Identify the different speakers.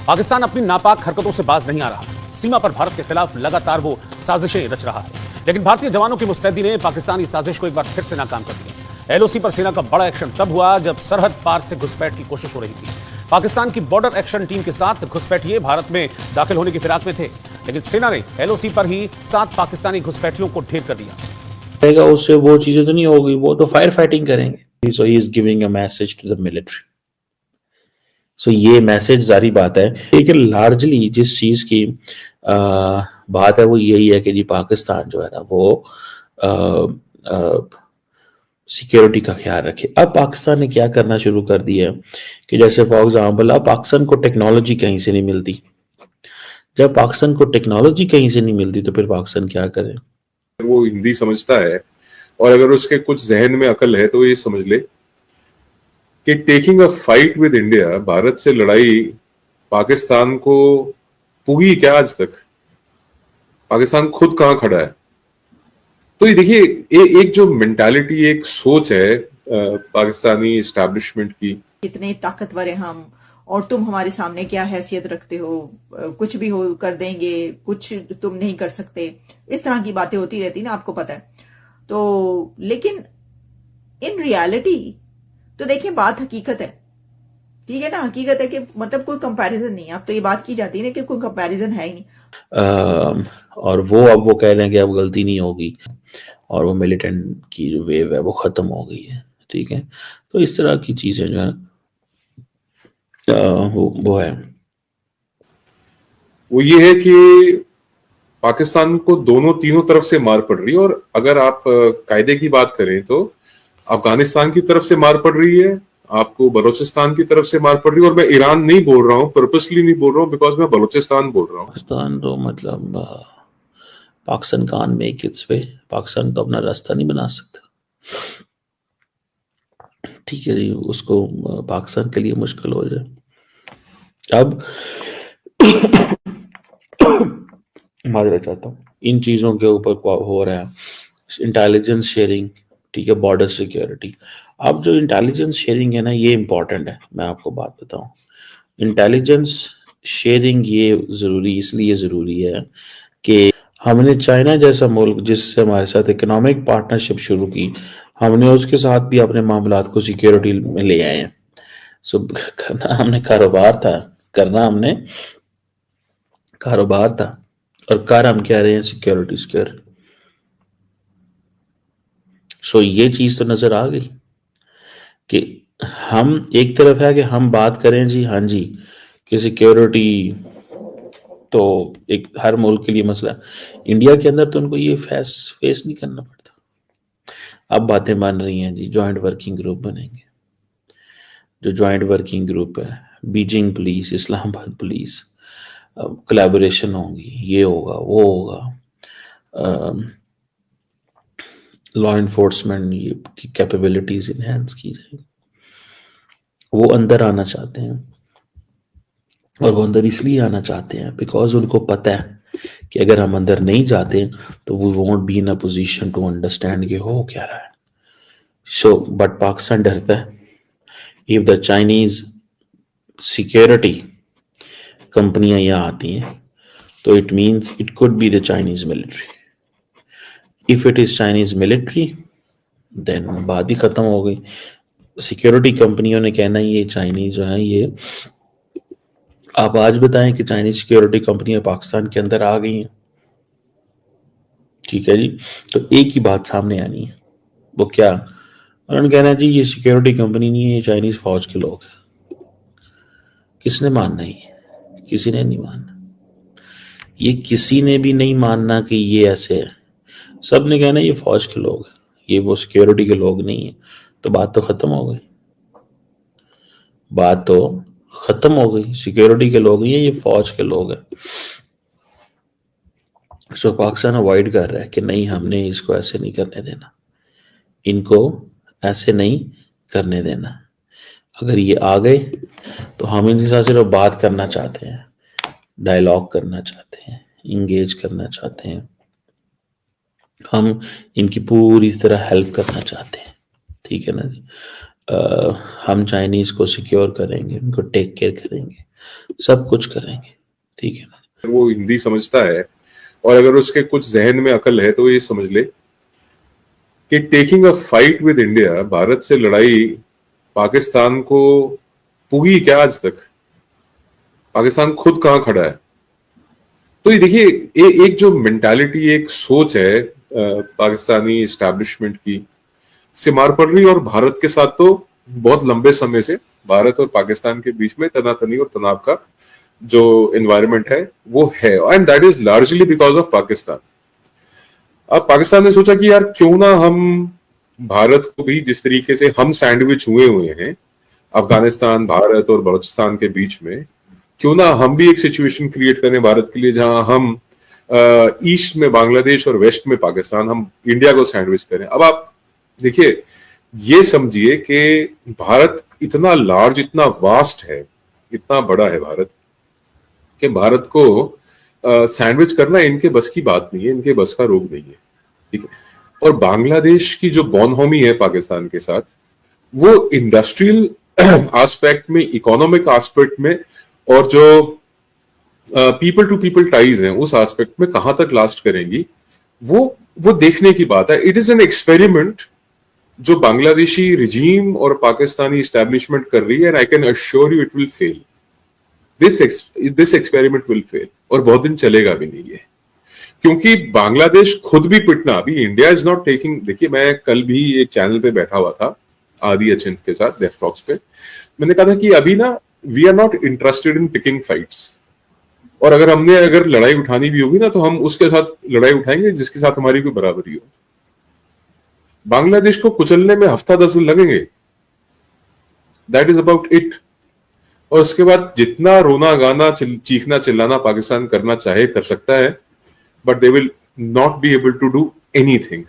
Speaker 1: पाकिस्तान अपनी नापाक हरकतों से बाज नहीं आ रहा। सीमा पर भारत के खिलाफ लगातार वो साजिशें रच रहा है, लेकिन भारतीय जवानों की मुस्तैदी ने पाकिस्तानी साजिश को एक बार फिर से नाकाम कर दिया। एलओसी पर सेना का बड़ा एक्शन तब हुआ जब सरहद पार से घुसपैठ की कोशिश हो रही थी। पाकिस्तान की बॉर्डर एक्शन टीम के साथ घुसपैठिए भारत में दाखिल होने की फिराक में थे, लेकिन सेना ने एलओसी पर ही 7 पाकिस्तानी घुसपैठियों को ढेर कर दिया।
Speaker 2: उससे वो चीजें तो नहीं होगी, वो तो फायर फाइटिंग करेंगे। So he is giving a message to the military. सो ये मैसेज जारी बात है, लेकिन लार्जली जिस चीज की बात है वो यही है कि जी पाकिस्तान जो है ना वो सिक्योरिटी का ख्याल रखे। अब पाकिस्तान ने क्या करना शुरू कर दिया है कि जैसे फॉर एग्जांपल अब पाकिस्तान को टेक्नोलॉजी कहीं से नहीं मिलती। जब पाकिस्तान को टेक्नोलॉजी कहीं से नहीं मिलती तो फिर पाकिस्तान क्या करे?
Speaker 3: वो हिंदी समझता है और अगर उसके कुछ जहन में अकल है तो ये समझ ले कि taking a fight with India, Bharat से लड़ाई पाकिस्तान को पुगी क्या आज तक? पाकिस्तान खुद कहां खड़ा है? तो ये देखिए एक जो मेंटालिटी, एक सोच है पाकिस्तानी एस्टैब्लिशमेंट की,
Speaker 4: इतने ताकतवर हैं हम और तुम हमारे सामने क्या हैसियत रखते हो, कुछ भी हो कर देंगे, कुछ तुम नहीं कर सकते, इस तरह की बातें होती रहती ना, आपको पता है। तो लेकिन इन रियलिटी तो देखिए बात हकीकत है, ठीक है ना, हकीकत है कि मतलब कोई कंपैरिजन नहीं है। अब तो ये बात की जाती है ना कि कोई कंपैरिजन है ही नहीं।
Speaker 2: और वो अब वो कह रहे हैं कि अब गलती नहीं होगी और वो मिलिटेंट की जो वेव है वो खत्म हो गई है, ठीक है। तो इस तरह की चीजें जो है वो है,
Speaker 3: वो ये है कि पाकिस्तान को दोनों तीनों तरफ से मार पड़ रही है। और अगर आप कायदे की बात करें तो अफगानिस्तान की तरफ से मार पड़ रही है, आपको बलूचिस्तान की तरफ से मार पड़ रही है। और मैं ईरान नहीं बोल रहा हूँ, पर्पसली नहीं बोल रहा हूँ, बिकॉज मैं बलूचिस्तान बोल रहा हूँ।
Speaker 2: पाकिस्तान तो मतलब पाकिस्तान कान मेक इट्स वे, पाकिस्तान तो अपना रास्ता नहीं बना सकता, ठीक है जी। उसको पाकिस्तान के लिए मुश्किल हो जाए। अब माजरा चाहता हूँ, इन चीज़ों के ऊपर हो रहा है इंटेलिजेंस शेयरिंग, ठीक है, बॉर्डर सिक्योरिटी। अब जो इंटेलिजेंस शेयरिंग है ना ये इम्पॉर्टेंट है। मैं आपको बात बताऊं, इंटेलिजेंस शेयरिंग ये ज़रूरी इसलिए ज़रूरी है कि हमने चाइना जैसा मुल्क जिससे हमारे साथ इकोनॉमिक पार्टनरशिप शुरू की, हमने उसके साथ भी अपने मामलात को सिक्योरिटी में ले आए हैं। सो करना हमने कारोबार था, करना हमने कारोबार था और कर हम कह रहे हैं सिक्योरिटी सिक्योरिटी। सो ये चीज तो नजर आ गई कि हम एक तरफ है कि हम बात करें जी, हाँ जी, कि सिक्योरिटी तो एक हर मुल्क के लिए मसला है। इंडिया के अंदर तो उनको ये फेस नहीं करना पड़ता। अब बातें बन रही हैं जी, जॉइंट वर्किंग ग्रुप बनेंगे। जो जॉइंट वर्किंग ग्रुप है, Beijing police, Islamabad police, collaboration होगी, ये होगा वो होगा, लॉ इन्फोर्समेंट की कैपेबिलिटीज इनहेंस की जाएगी। वो अंदर आना चाहते हैं और वो अंदर इसलिए आना चाहते हैं बिकॉज उनको पता है कि अगर हम अंदर नहीं जाते तो we won't be in a position to understand कि हो क्या रहा है। सो बट पाकिस्तान डरता है इफ द चाइनीज सिक्योरिटी कंपनियां यहाँ आती हैं तो it means it could be the Chinese military. If it is Chinese military then बात ही खत्म हो गई। सिक्योरिटी कंपनियों ने कहना ये चाइनीज जो है ये, आप आज बताएं कि चाइनीज सिक्योरिटी कंपनियां पाकिस्तान के अंदर आ गई हैं, ठीक है जी। तो एक ही बात सामने आनी है, वो क्या? उन्होंने कहना है जी ये सिक्योरिटी कंपनी नहीं है, ये चाइनीज फौज के लोग हैं। किसने मानना है? किसी ने नहीं मानना। ये किसी ने भी नहीं मानना कि ये ऐसे है। सब ने कहना ये फौज के लोग हैं, ये वो सिक्योरिटी के लोग नहीं है। तो बात तो खत्म हो गई, बात तो खत्म हो गई। सिक्योरिटी के लोग नहीं है, ये फौज के लोग हैं। सो पाकिस्तान अवॉइड कर रहा है कि नहीं हमने इसको ऐसे नहीं करने देना, इनको ऐसे नहीं करने देना। अगर ये आ गए तो हम इनके साथ सिर्फ बात करना चाहते हैं, डायलॉग करना चाहते हैं, इंगेज करना चाहते हैं, हम इनकी पूरी तरह हेल्प करना चाहते हैं, ठीक है ना जी। हम चाइनीज को सिक्योर करेंगे, उनको टेक केयर करेंगे, सब कुछ करेंगे, ठीक है ना।
Speaker 3: वो हिंदी समझता है और अगर उसके कुछ जहन में अकल है तो ये समझ ले कि taking a fight with India, Bharat से लड़ाई पाकिस्तान को पुगी क्या आज तक? पाकिस्तान खुद कहां खड़ा है? तो ये देखिए, एक जो मेंटालिटी, एक सोच है पाकिस्तानी एस्टैब्लिशमेंट की, से मार पड़ रही है। और भारत के साथ तो बहुत लंबे समय से भारत और पाकिस्तान के बीच में तनातनी और तनाव का जो एनवायरनमेंट है वो है, and that is largely because of Pakistan. अब पाकिस्तान ने सोचा कि यार क्यों ना हम भारत को भी, जिस तरीके से हम सैंडविच हुए हैं अफगानिस्तान, भारत और बलूचिस्तान के बीच में, क्यों ना हम भी एक सिचुएशन क्रिएट करें भारत के लिए जहां हम ईस्ट में बांग्लादेश और वेस्ट में पाकिस्तान, हम इंडिया को सैंडविच करें। अब आप देखिए, ये समझिए कि भारत इतना लार्ज, इतना वास्ट है, इतना बड़ा है भारत, कि भारत को सैंडविच करना इनके बस की बात नहीं है, इनके बस का रोग नहीं है, ठीक है। और बांग्लादेश की जो बॉनहोमी है पाकिस्तान के साथ, वो इंडस्ट्रियल एस्पेक्ट में, इकोनॉमिक एस्पेक्ट में, और जो पीपल टू पीपल टाइज हैं उस एस्पेक्ट में कहां तक लास्ट करेंगी, वो देखने की बात है। इट इज एन एक्सपेरिमेंट जो बांग्लादेशी रिजीम और पाकिस्तानी एस्टैब्लिशमेंट कर रही है, and I can assure you it will fail. This experiment will fail, और बहुत दिन चलेगा भी नहीं है, क्योंकि बांग्लादेश खुद भी पिटना, अभी इंडिया इज नॉट टेकिंग। देखिए, मैं कल भी एक चैनल पे बैठा हुआ था आदि अचिंत के साथ, डेफ टॉक्स पे, मैंने कहा था कि अभी ना we are not interested in picking fights, और अगर लड़ाई उठानी भी होगी ना तो हम उसके साथ लड़ाई उठाएंगे जिसके साथ हमारी कोई बराबरी हो। बांग्लादेश को कुचलने में हफ्ता 10 दिन लगेंगे, दैट इज अबाउट इट। और उसके बाद जितना रोना गाना, चीखना चिल्लाना पाकिस्तान करना चाहे कर सकता है, but they will not be able to do anything.